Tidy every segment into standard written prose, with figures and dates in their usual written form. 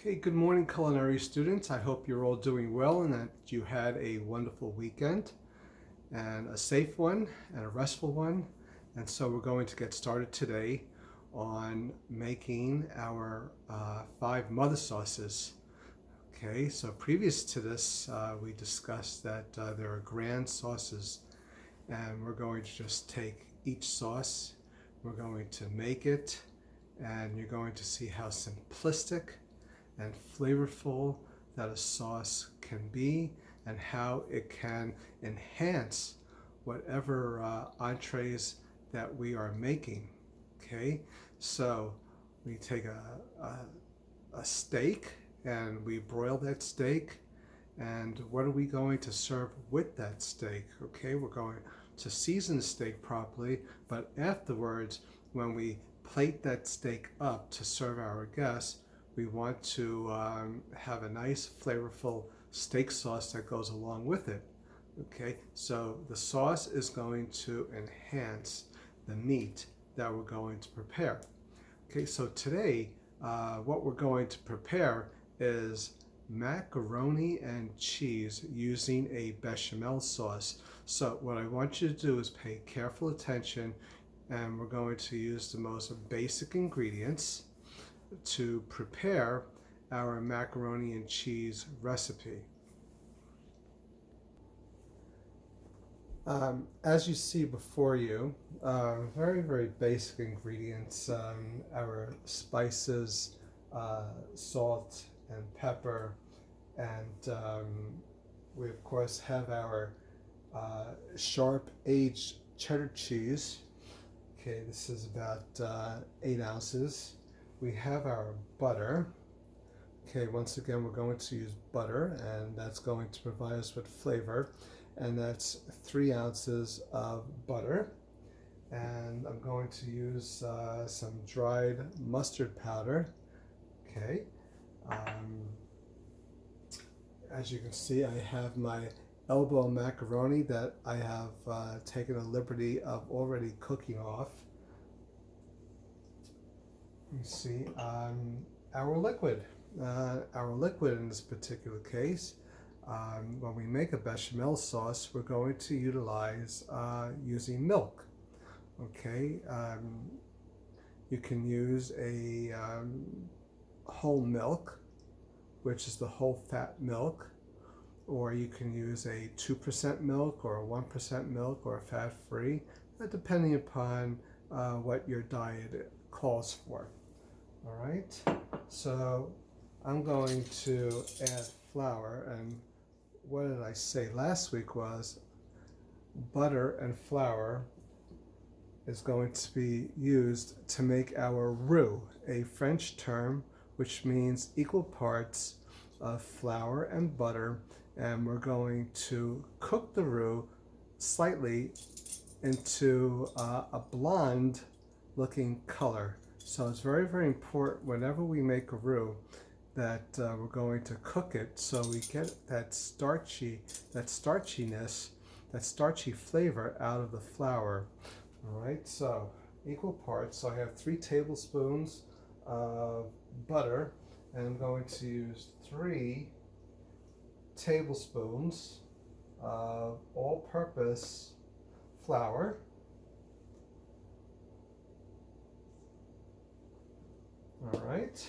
Okay, good morning, culinary students. I hope you're all doing well and that you had a wonderful weekend and a safe one and a restful one. And so we're going to get started today on making our 5 mother sauces. Okay, so previous to this, we discussed that there are grand sauces, and we're going to just take each sauce, we're going to make it, and you're going to see how simplistic and flavorful that a sauce can be and how it can enhance whatever entrees that we are making. Okay, so we take a steak and we broil that steak, and what are we going to serve with that steak? Okay, we're going to season the steak properly, but afterwards, when we plate that steak up to serve our guests, we want to have a nice flavorful steak sauce that goes along with it. Okay, so the sauce is going to enhance the meat that we're going to prepare. Okay, so today what we're going to prepare is macaroni and cheese using a bechamel sauce. So what I want you to do is pay careful attention, and we're going to use the most basic ingredients to prepare our macaroni and cheese recipe. As you see before you, very basic ingredients, our spices, salt and pepper, and we of course have our sharp aged cheddar cheese. Okay, this is about 8 ounces. We have our butter. Okay, once again, we're going to use butter, and that's going to provide us with flavor. And that's 3 ounces of butter. And I'm going to use some dried mustard powder. Okay. As you can see, I have my elbow macaroni that I have taken a liberty of already cooking off. You see our liquid. Our liquid in this particular case, when we make a bechamel sauce, we're going to utilize using milk. Okay, you can use a whole milk, which is the whole fat milk, or you can use a 2% milk or a 1% milk or a fat-free, depending upon what your diet calls for. All right, so I'm going to add flour, and what did I say last week was butter and flour is going to be used to make our roux, a French term which means equal parts of flour and butter, and we're going to cook the roux slightly into a blonde looking color. So it's very important whenever we make a roux that we're going to cook it so we get that starchiness, that starchy flavor out of the flour. All right, so equal parts. So I have 3 tablespoons of butter, and I'm going to use 3 tablespoons of all-purpose flour. All right,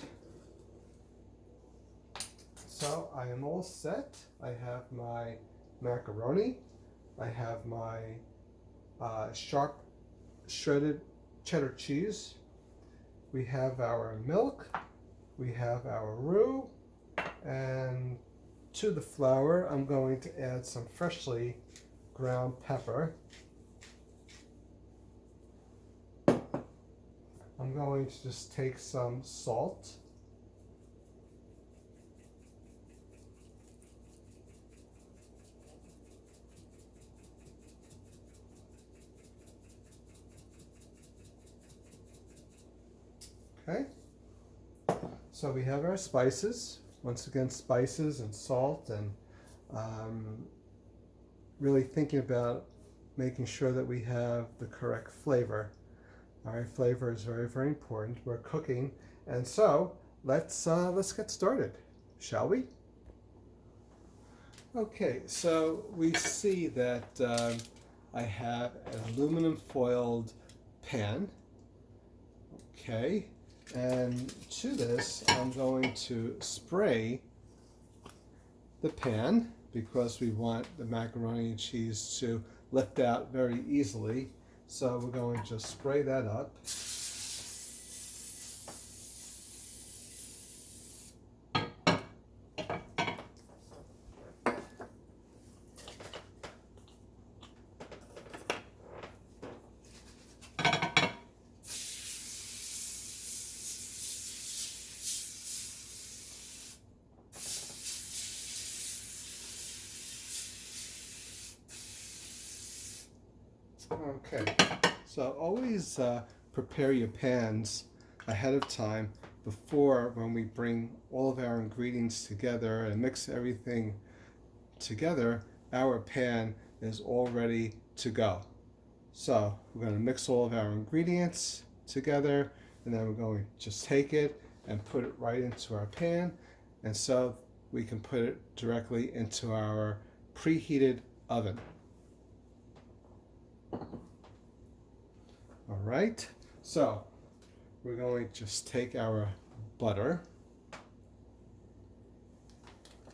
so I am all set. I have my macaroni, I have my sharp shredded cheddar cheese, we have our milk, we have our roux, and to the flour I'm going to add some freshly ground pepper. I'm going to just take some salt. Okay, so we have our spices. Once again, spices and salt, and really thinking about making sure that we have the correct flavor. All right, flavor is very important. We're cooking, and so let's get started, shall we? Okay, so we see that I have an aluminum foiled pan. Okay, and to this I'm going to spray the pan because we want the macaroni and cheese to lift out very easily. So we're going to just spray that up. Okay, so always prepare your pans ahead of time before when we bring all of our ingredients together and mix everything together, our pan is all ready to go. So we're going to mix all of our ingredients together and then we're going to just take it and put it right into our pan, and so we can put it directly into our preheated oven. All right, so we're going to just take our butter.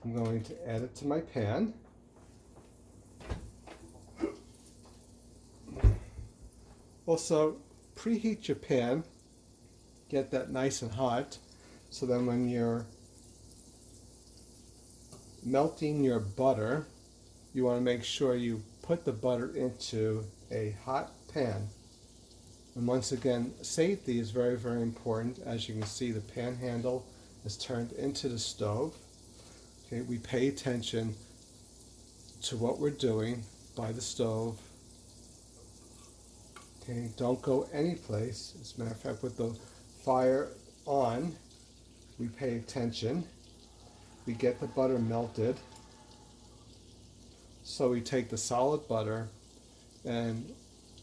I'm going to add it to my pan. Also, preheat your pan, get that nice and hot, so then when you're melting your butter, you want to make sure you put the butter into a hot pan. And once again, safety is very, very important. As you can see, the pan handle is turned into the stove. Okay, we pay attention to what we're doing by the stove. Okay, don't go any place. As a matter of fact, with the fire on, we pay attention. We get the butter melted. So we take the solid butter and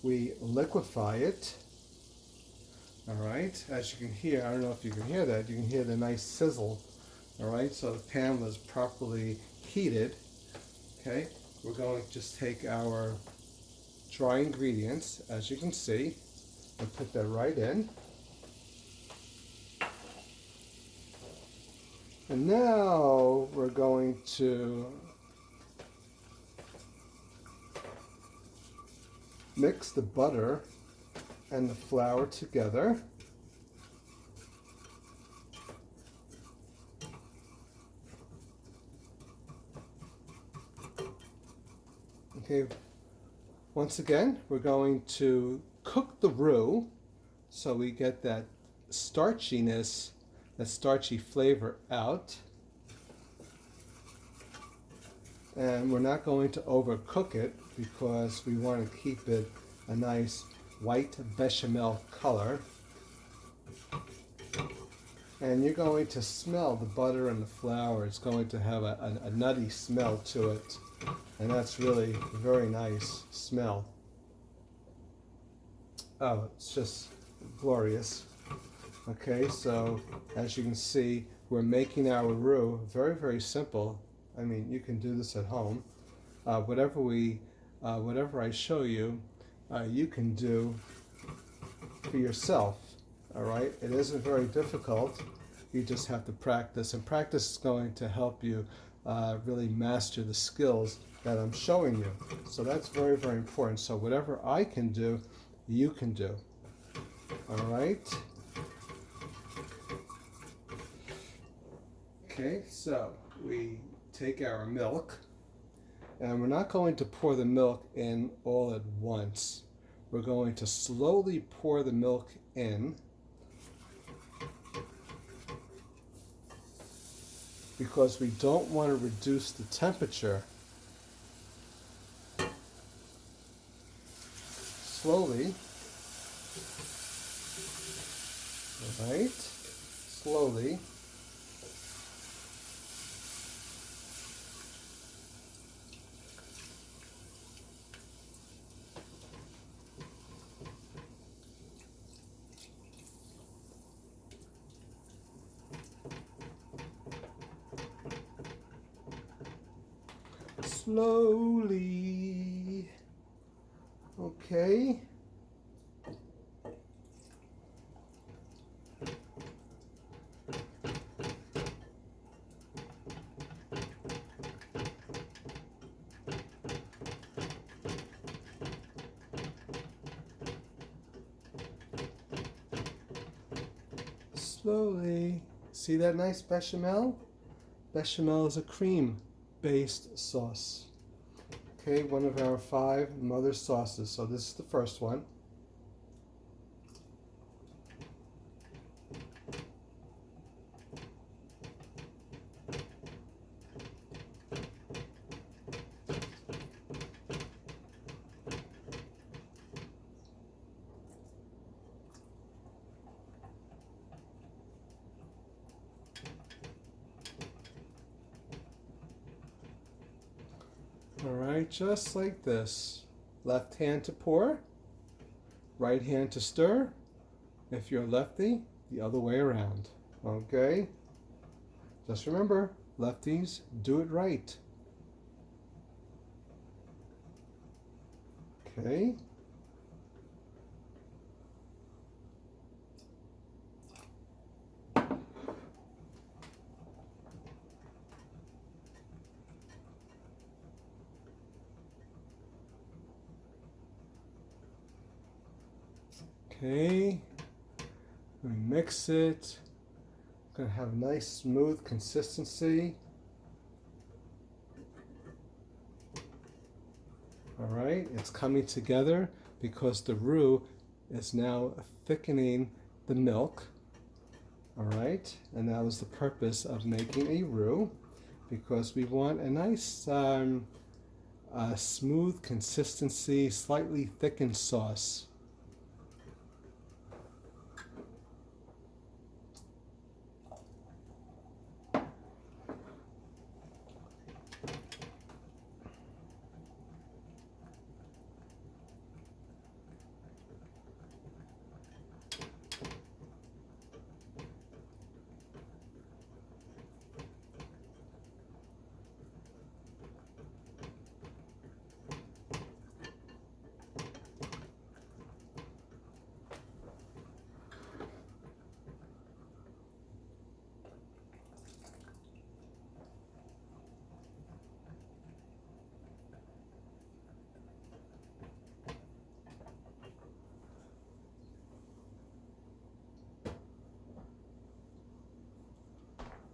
we liquefy it. All right, as you can hear, I don't know if you can hear that, you can hear the nice sizzle. All right, so the pan was properly heated. Okay, we're going to just take our dry ingredients, as you can see, and put that right in. And now we're going to mix the butter and the flour together. Okay, once again, we're going to cook the roux so we get that starchiness, that starchy flavor out. And we're not going to overcook it because we want to keep it a nice white bechamel color. And you're going to smell the butter and the flour. It's going to have a nutty smell to it. And that's really a very nice smell. Oh, it's just glorious. Okay, so as you can see, we're making our roux very, very simple. I mean, you can do this at home. Whatever I show you, you can do for yourself. All right, it isn't very difficult. You just have to practice, and practice is going to help you really master the skills that I'm showing you. So that's very, very important. So whatever I can do, you can do. All right. Okay, so we take our milk, and we're not going to pour the milk in all at once. We're going to slowly pour the milk in because we don't want to reduce the temperature. Slowly, all right, slowly. slowly. Okay. Slowly. See that nice bechamel? Bechamel is a cream-based sauce. Okay, one of our 5 mother sauces. So this is the first one. All right, just like this. Left hand to pour, right hand to stir. If you're lefty, the other way around. Okay? Just remember, lefties, do it right. Okay? Okay, we mix it. Gonna have a nice smooth consistency. All right, it's coming together because the roux is now thickening the milk. All right, and that was the purpose of making a roux, because we want a nice smooth consistency, slightly thickened sauce.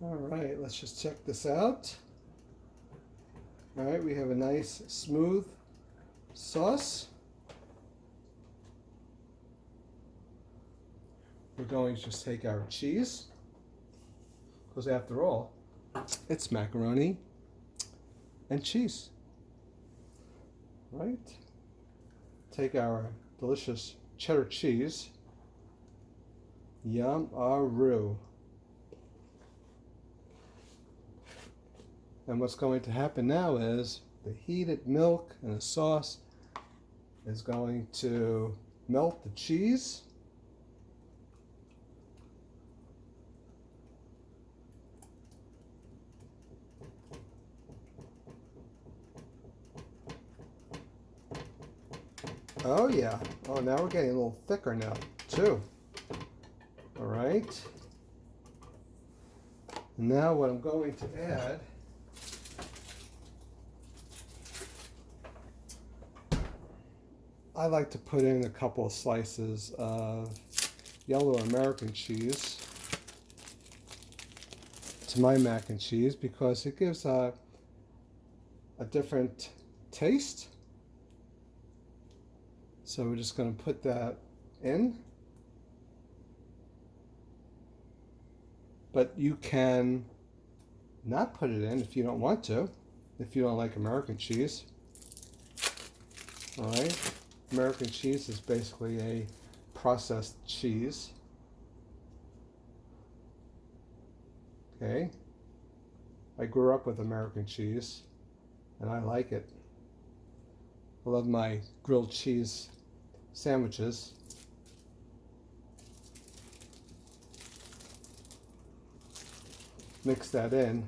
All right, let's just check this out. All right, we have a nice smooth sauce. We're going to just take our cheese, because after all, it's macaroni and cheese. Right? Take our delicious cheddar cheese. Yum, our roux. And what's going to happen now is the heated milk and the sauce is going to melt the cheese. Oh yeah. Oh, now we're getting a little thicker now too. All right. Now what I'm going to add, I like to put in a couple of slices of yellow American cheese to my mac and cheese, because it gives a different taste. So we're just going to put that in. But you can not put it in if you don't want to, if you don't like American cheese. All right. American cheese is basically a processed cheese. Okay. I grew up with American cheese and I like it. I love my grilled cheese sandwiches. Mix that in.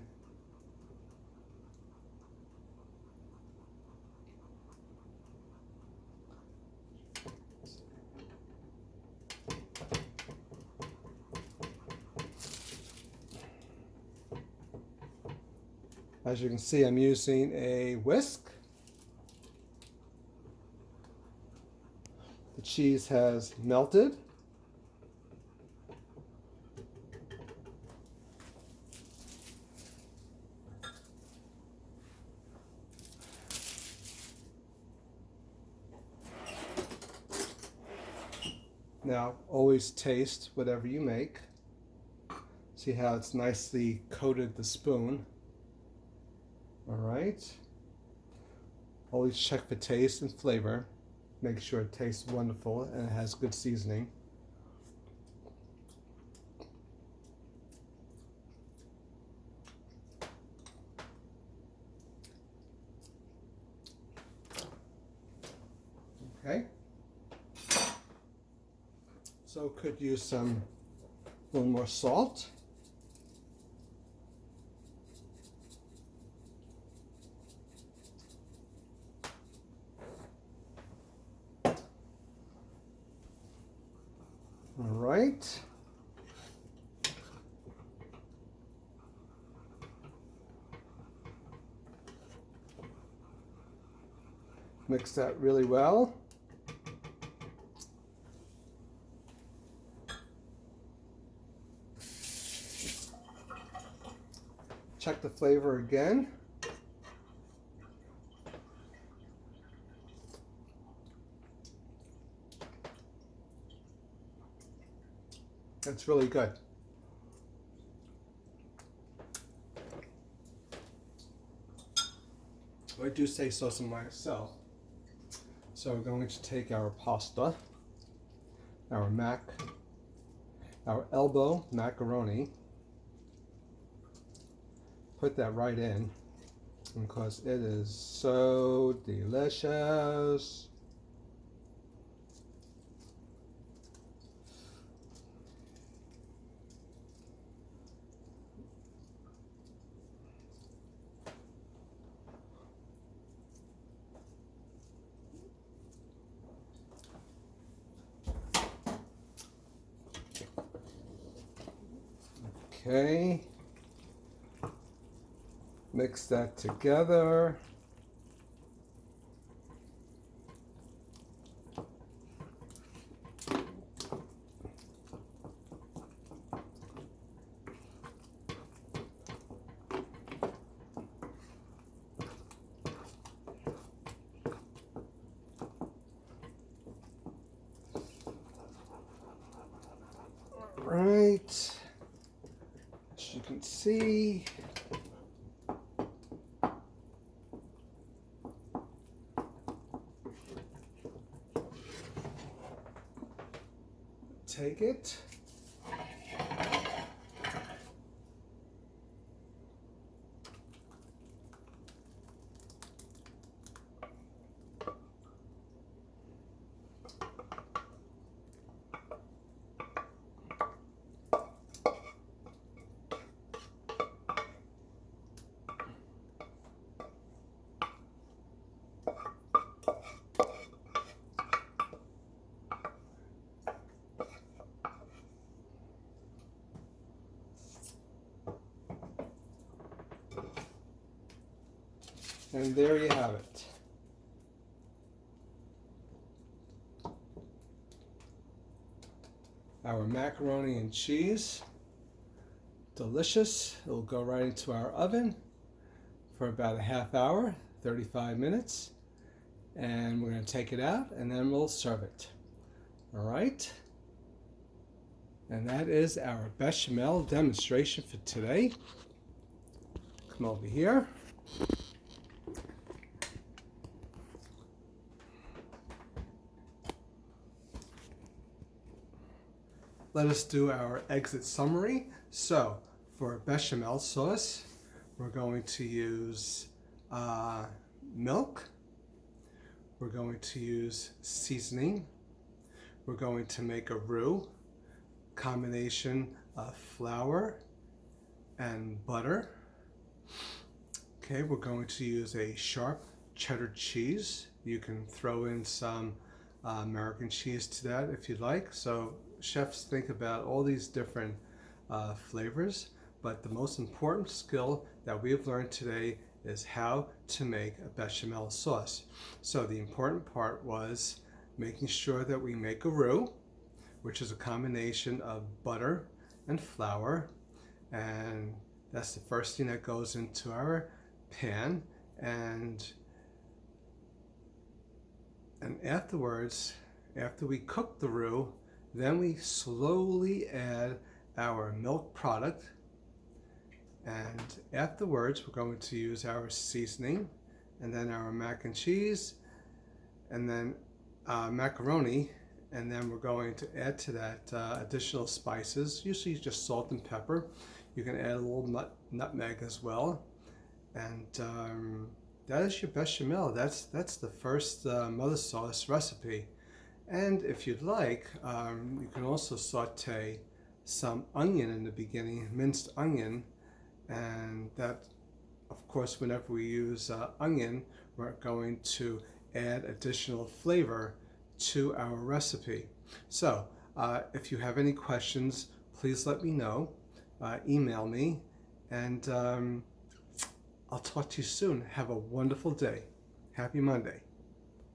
As you can see, I'm using a whisk. The cheese has melted. Now, always taste whatever you make. See how it's nicely coated the spoon. All right. Always check for taste and flavor. Make sure it tastes wonderful and it has good seasoning. Okay. So could use a little more salt. All right. Mix that really well. Check the flavor again. That's really good. I do say so myself. So we're going to take our pasta, our elbow macaroni, put that right in because it is so delicious. Okay, mix that together. Right. As you can see, take it. And there you have it. Our macaroni and cheese. Delicious. It'll go right into our oven for about a half hour, 35 minutes. And we're going to take it out and then we'll serve it. All right. And that is our bechamel demonstration for today. Come over here. Let us do our exit summary. So for bechamel sauce, we're going to use milk. We're going to use seasoning. We're going to make a roux, combination of flour and butter. Okay, we're going to use a sharp cheddar cheese. You can throw in some American cheese to that if you'd like. So chefs think about all these different flavors, but the most important skill that we have learned today is how to make a bechamel sauce. So the important part was making sure that we make a roux, which is a combination of butter and flour, and that's the first thing that goes into our pan. And afterwards, after we cook the roux, then we slowly add our milk product, and afterwards we're going to use our seasoning, and then our mac and cheese, and then macaroni, and then we're going to add to that additional spices, usually just salt and pepper. You can add a little nutmeg as well, and that is your bechamel. That's the first mother sauce recipe. And if you'd like, you can also saute some onion in the beginning, minced onion, and that, of course, whenever we use onion, we're going to add additional flavor to our recipe. So if you have any questions, please let me know. Email me, and I'll talk to you soon. Have a wonderful day. Happy Monday.